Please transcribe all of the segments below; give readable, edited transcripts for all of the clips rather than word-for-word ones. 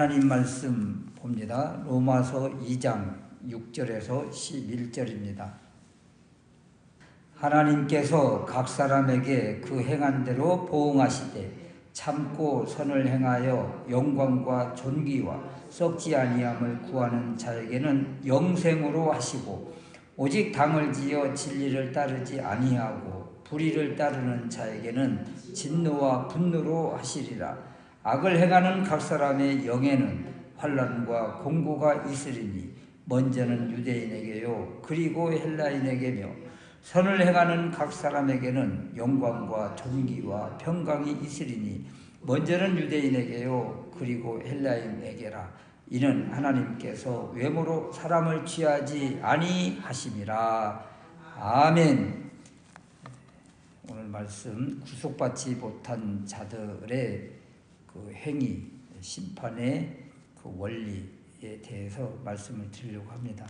하나님 말씀 봅니다. 로마서 2장 6절에서 11절입니다. 하나님께서 각 사람에게 그 행한 대로 보응하시되 참고 선을 행하여 영광과 존귀와 썩지 아니함을 구하는 자에게는 영생으로 하시고, 오직 당을 지어 진리를 따르지 아니하고 불의를 따르는 자에게는 진노와 분노로 하시리라. 악을 행하는 각 사람의 영에는 환난과 공고가 있으리니 먼저는 유대인에게요 그리고 헬라인에게며, 선을 행하는 각 사람에게는 영광과 존귀와 평강이 있으리니 먼저는 유대인에게요 그리고 헬라인에게라. 이는 하나님께서 외모로 사람을 취하지 아니하심이라. 아멘. 오늘 말씀, 구속받지 못한 자들의 그 행위, 심판의 그 원리에 대해서 말씀을 드리려고 합니다.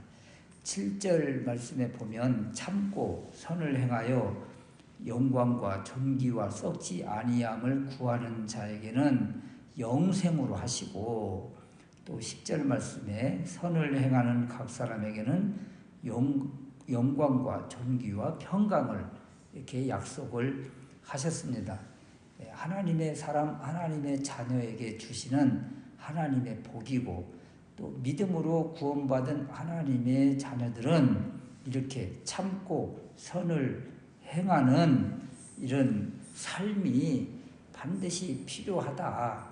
7절 말씀에 보면 참고 선을 행하여 영광과 존귀와 썩지 아니함을 구하는 자에게는 영생으로 하시고, 또 10절 말씀에 선을 행하는 각 사람에게는 영광과 존귀와 평강을 이렇게 약속을 하셨습니다. 하나님의 사람, 하나님의 자녀에게 주시는 하나님의 복이고, 또 믿음으로 구원받은 하나님의 자녀들은 이렇게 참고 선을 행하는 이런 삶이 반드시 필요하다.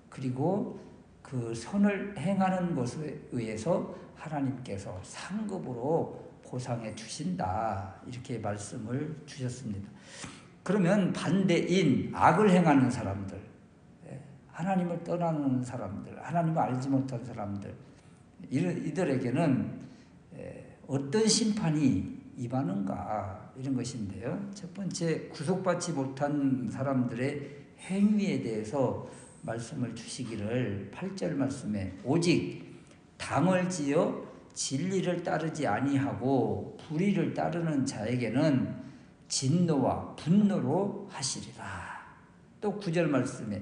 그리고 그 선을 행하는 것에 의해서 하나님께서 상급으로 보상해 주신다. 이렇게 말씀을 주셨습니다. 그러면 반대인 악을 행하는 사람들, 하나님을 떠나는 사람들, 하나님을 알지 못한 사람들, 이들에게는 어떤 심판이 임하는가, 이런 것인데요. 첫 번째, 구속받지 못한 사람들의 행위에 대해서 말씀을 주시기를 8절 말씀에 오직 당을 지어 진리를 따르지 아니하고 불의를 따르는 자에게는 진노와 분노로 하시리라. 또 9절 말씀에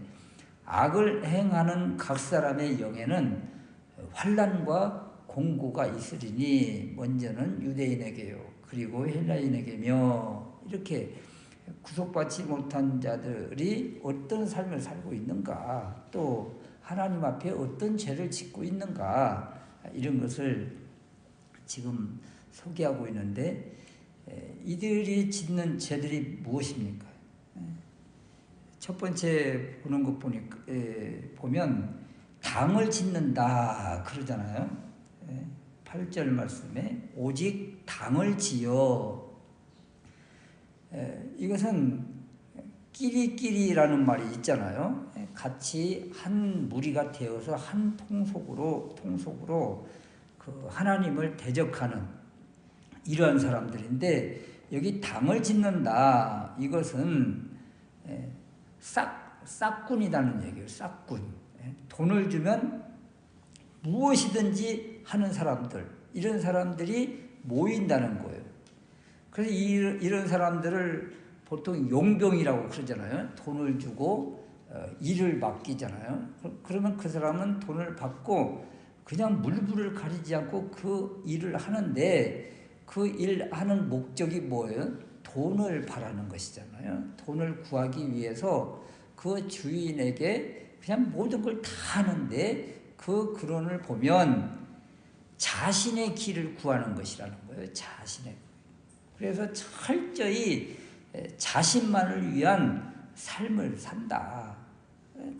악을 행하는 각 사람의 영에는 환난과 공고가 있으리니 먼저는 유대인에게요 그리고 헬라인에게며, 이렇게 구속받지 못한 자들이 어떤 삶을 살고 있는가, 또 하나님 앞에 어떤 죄를 짓고 있는가, 이런 것을 지금 소개하고 있는데, 이들이 짓는 죄들이 무엇입니까? 첫 번째 보는 것 보면 당을 짓는다 그러잖아요. 8절 말씀에 오직 당을 지어, 이것은 끼리끼리라는 말이 있잖아요. 같이 한 무리가 되어서 한 통속으로 그 하나님을 대적하는 이러한 사람들인데, 여기 당을 짓는다, 이것은 싹군이라는 얘기예요. 싹군. 돈을 주면 무엇이든지 하는 사람들, 이런 사람들이 모인다는 거예요. 그래서 이런 사람들을 보통 용병이라고 그러잖아요. 돈을 주고 일을 맡기잖아요. 그러면 그 사람은 돈을 받고 그냥 물불을 가리지 않고 그 일을 하는데, 그 일하는 목적이 뭐예요? 돈을 바라는 것이잖아요. 돈을 구하기 위해서 그 주인에게 그냥 모든 걸 다 하는데, 그 근원을 보면 자신의 길을 구하는 것이라는 거예요. 자신의. 그래서 철저히 자신만을 위한 삶을 산다.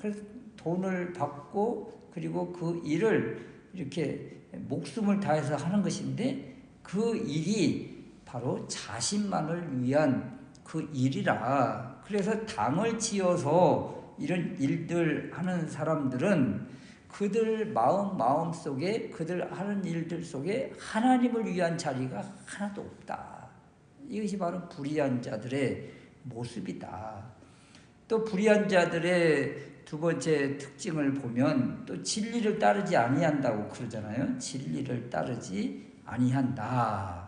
그래서 돈을 받고 그리고 그 일을 이렇게 목숨을 다해서 하는 것인데, 그 일이 바로 자신만을 위한 그 일이라. 그래서 당을 지어서 이런 일들 하는 사람들은 그들 마음 속에, 그들 하는 일들 속에 하나님을 위한 자리가 하나도 없다. 이것이 바로 불의한 자들의 모습이다. 또 불의한 자들의 두 번째 특징을 보면 또 진리를 따르지 아니한다고 그러잖아요. 진리를 따르지 아니한다.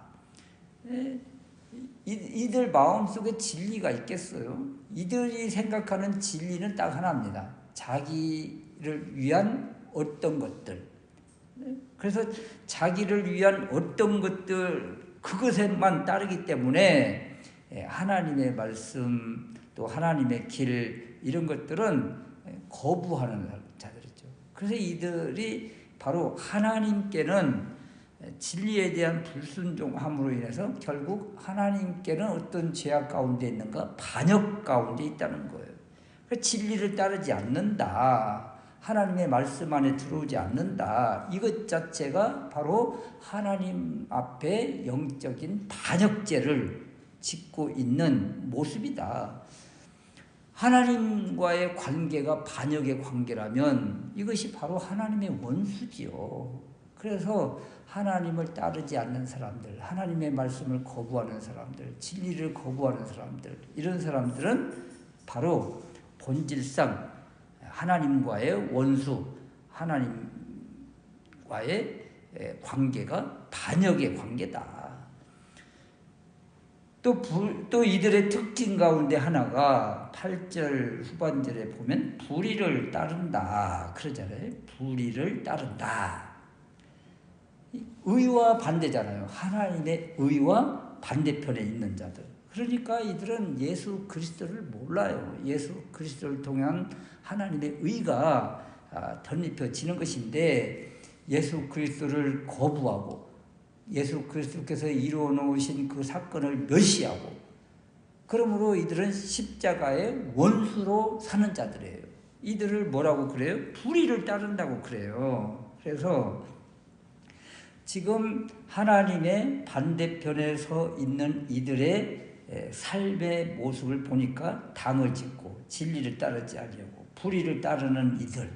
이들 마음속에 진리가 있겠어요? 이들이 생각하는 진리는 딱 하나입니다. 자기를 위한 어떤 것들, 그래서 자기를 위한 어떤 것들, 그것에만 따르기 때문에 하나님의 말씀 또 하나님의 길, 이런 것들은 거부하는 자들이죠. 그래서 이들이 바로 하나님께는 진리에 대한 불순종함으로 인해서 결국 하나님께는 어떤 죄악 가운데 있는가? 반역 가운데 있다는 거예요. 진리를 따르지 않는다, 하나님의 말씀 안에 들어오지 않는다, 이것 자체가 바로 하나님 앞에 영적인 반역죄를 짓고 있는 모습이다. 하나님과의 관계가 반역의 관계라면 이것이 바로 하나님의 원수지요. 그래서 하나님을 따르지 않는 사람들, 하나님의 말씀을 거부하는 사람들, 진리를 거부하는 사람들, 이런 사람들은 바로 본질상 하나님과의 원수, 하나님과의 관계가 반역의 관계다. 또 이들의 특징 가운데 하나가 8절 후반절에 보면 불의를 따른다 그러잖아요. 불의를 따른다. 의와 반대잖아요. 하나님의 의와 반대편에 있는 자들. 그러니까 이들은 예수 그리스도를 몰라요. 예수 그리스도를 통한 하나님의 의가 덧입혀지는 것인데, 예수 그리스도를 거부하고 예수 그리스도께서 이루어 놓으신 그 사건을 멸시하고, 그러므로 이들은 십자가의 원수로 사는 자들이에요. 이들을 뭐라고 그래요? 불의를 따른다고 그래요. 그래서 지금 하나님의 반대편에 서 있는 이들의 삶의 모습을 보니까 당을 짓고 진리를 따르지 않으려고 불의를 따르는 이들,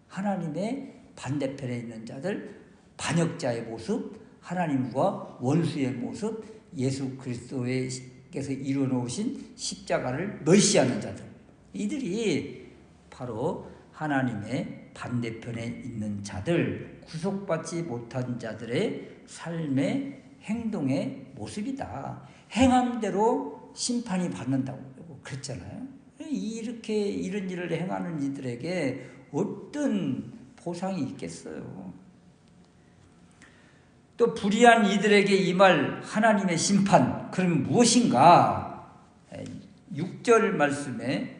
하나님의 반대편에 있는 자들, 반역자의 모습, 하나님과 원수의 모습, 예수 그리스도께서 이루어 놓으신 십자가를 멸시하는 자들, 이들이 바로 하나님의 반대편에 있는 자들, 구속받지 못한 자들의 삶의 행동의 모습이다. 행함대로 심판이 받는다고 그랬잖아요. 이렇게 이런 일을 행하는 이들에게 어떤 보상이 있겠어요. 또 불의한 이들에게 임할 하나님의 심판, 그럼 무엇인가? 6절 말씀에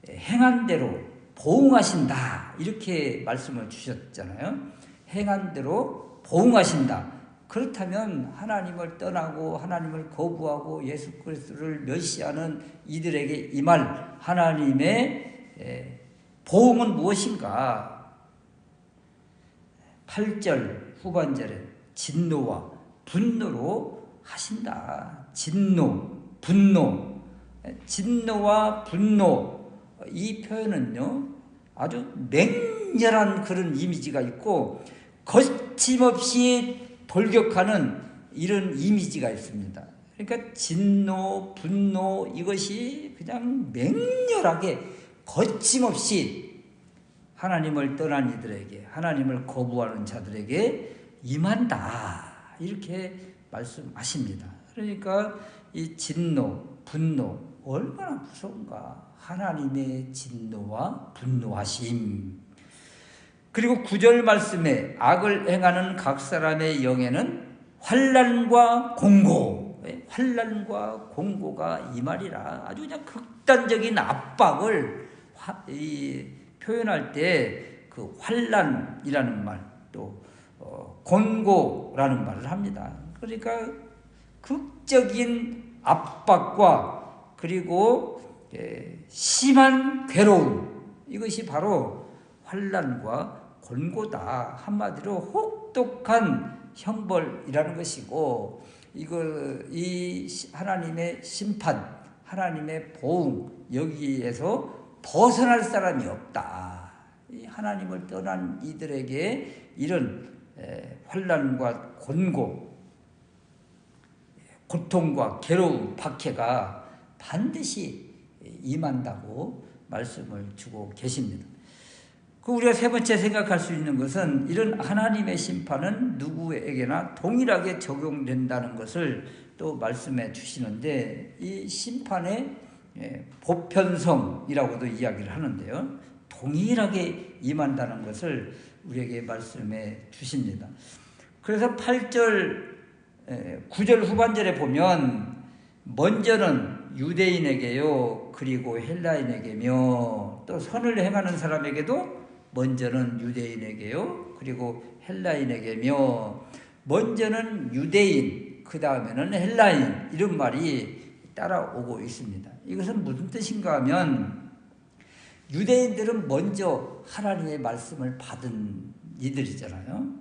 행한 대로 보응하신다, 이렇게 말씀을 주셨잖아요. 행한 대로 보응하신다. 그렇다면 하나님을 떠나고 하나님을 거부하고 예수 그리스도를 멸시하는 이들에게 임할 하나님의 보응은 무엇인가? 8절 후반절에 진노와 분노로 하신다. 진노, 분노. 진노와 분노, 이 표현은요 아주 맹렬한 그런 이미지가 있고 거침없이 돌격하는 이런 이미지가 있습니다. 그러니까 진노, 분노, 이것이 그냥 맹렬하게 거침없이 하나님을 떠난 이들에게, 하나님을 거부하는 자들에게 임한다, 이렇게 말씀하십니다. 그러니까 이 진노, 분노 얼마나 무서운가. 하나님의 진노와 분노하심. 그리고 9절 말씀에 악을 행하는 각 사람의 영에는 환난과 공고, 환난과 공고가 임하리라. 아주 그냥 극단적인 압박을 표현할 때 그 환난이라는 말, 또 공고라는 말을 합니다. 그러니까 극적인 압박과 그리고 심한 괴로움, 이것이 바로 환난과 곤고다. 한마디로 혹독한 형벌이라는 것이고, 이 하나님의 심판, 하나님의 보응, 여기에서 벗어날 사람이 없다. 이 하나님을 떠난 이들에게 이런 환난과 곤고, 고통과 괴로움, 박해가 반드시 임한다고 말씀을 주고 계십니다. 우리가 세 번째 생각할 수 있는 것은 이런 하나님의 심판은 누구에게나 동일하게 적용된다는 것을 또 말씀해 주시는데, 이 심판의 보편성이라고도 이야기를 하는데요. 동일하게 임한다는 것을 우리에게 말씀해 주십니다. 그래서 8절, 9절 후반절에 보면 먼저는 유대인에게요, 그리고 헬라인에게며, 또 선을 행하는 사람에게도 먼저는 유대인에게요, 그리고 헬라인에게며, 먼저는 유대인, 그 다음에는 헬라인, 이런 말이 따라오고 있습니다. 이것은 무슨 뜻인가 하면, 유대인들은 먼저 하나님의 말씀을 받은 이들이잖아요.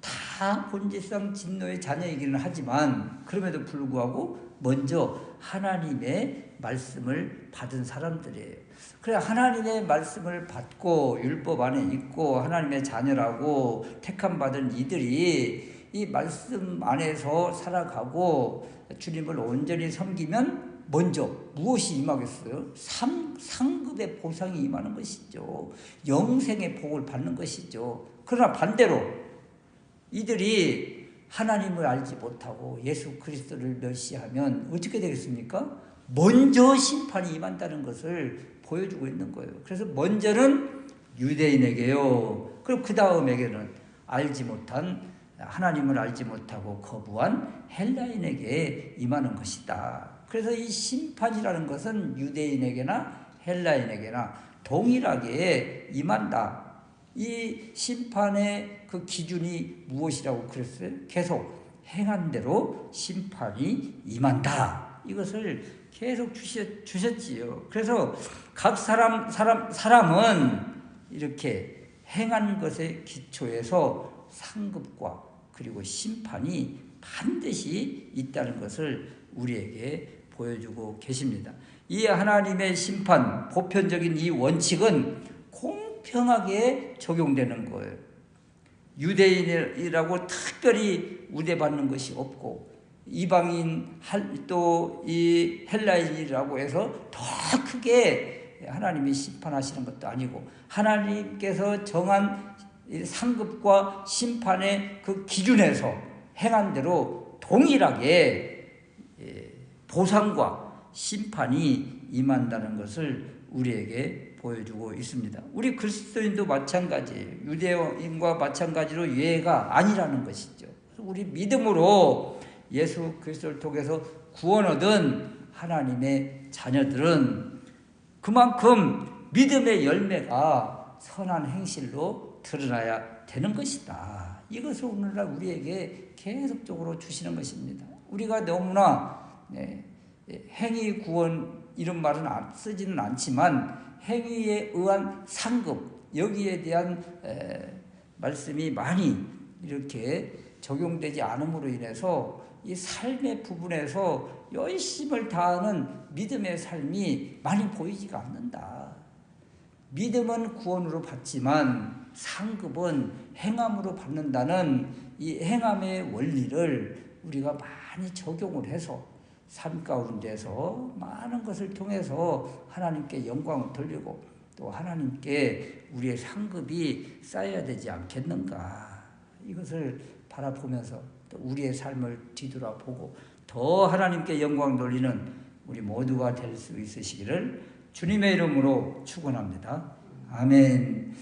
다 본질상 진노의 자녀이기는 하지만 그럼에도 불구하고 먼저 하나님의 말씀을 받은 사람들이에요. 그래, 하나님의 말씀을 받고 율법 안에 있고 하나님의 자녀라고 택함 받은 이들이 이 말씀 안에서 살아가고 주님을 온전히 섬기면 먼저 무엇이 임하겠어요? 상급의 보상이 임하는 것이죠. 영생의 복을 받는 것이죠. 그러나 반대로 이들이 하나님을 알지 못하고 예수 그리스도를 멸시하면 어떻게 되겠습니까? 먼저 심판이 임한다는 것을 보여주고 있는 거예요. 그래서 먼저는 유대인에게요, 그리고 그 다음에게는 알지 못한, 하나님을 알지 못하고 거부한 헬라인에게 임하는 것이다. 그래서 이 심판이라는 것은 유대인에게나 헬라인에게나 동일하게 임한다. 이 심판의 그 기준이 무엇이라고 그랬어요? 계속 행한 대로 심판이 임한다. 이것을 계속 주셨지요. 그래서 각 사람은 이렇게 행한 것에 기초해서 상급과 그리고 심판이 반드시 있다는 것을 우리에게 보여주고 계십니다. 이 하나님의 심판, 보편적인 이 원칙은 공평하게 적용되는 거예요. 유대인이라고 특별히 우대받는 것이 없고, 이방인 또 이 헬라인이라고 해서 더 크게 하나님이 심판하시는 것도 아니고, 하나님께서 정한 상급과 심판의 그 기준에서 행한 대로 동일하게 보상과 심판이 임한다는 것을 우리에게 보여주고 있습니다. 우리 그리스도인도 마찬가지예요. 유대인과 마찬가지로 예가 아니라는 것이죠. 우리 믿음으로 예수 그리스도를 통해서 구원 얻은 하나님의 자녀들은 그만큼 믿음의 열매가 선한 행실로 드러나야 되는 것이다. 이것을 오늘날 우리에게 계속적으로 주시는 것입니다. 우리가 너무나 행위 구원 이런 말은 쓰지는 않지만 행위에 의한 상급, 여기에 대한 말씀이 많이 이렇게 적용되지 않음으로 인해서 이 삶의 부분에서 열심을 다하는 믿음의 삶이 많이 보이지가 않는다. 믿음은 구원으로 받지만 상급은 행함으로 받는다는 이 행함의 원리를 우리가 많이 적용을 해서 삶 가운데서 많은 것을 통해서 하나님께 영광을 돌리고 또 하나님께 우리의 상급이 쌓여야 되지 않겠는가. 이것을 바라보면서 또 우리의 삶을 뒤돌아보고 더 하나님께 영광 돌리는 우리 모두가 될 수 있으시기를 주님의 이름으로 축원합니다. 아멘.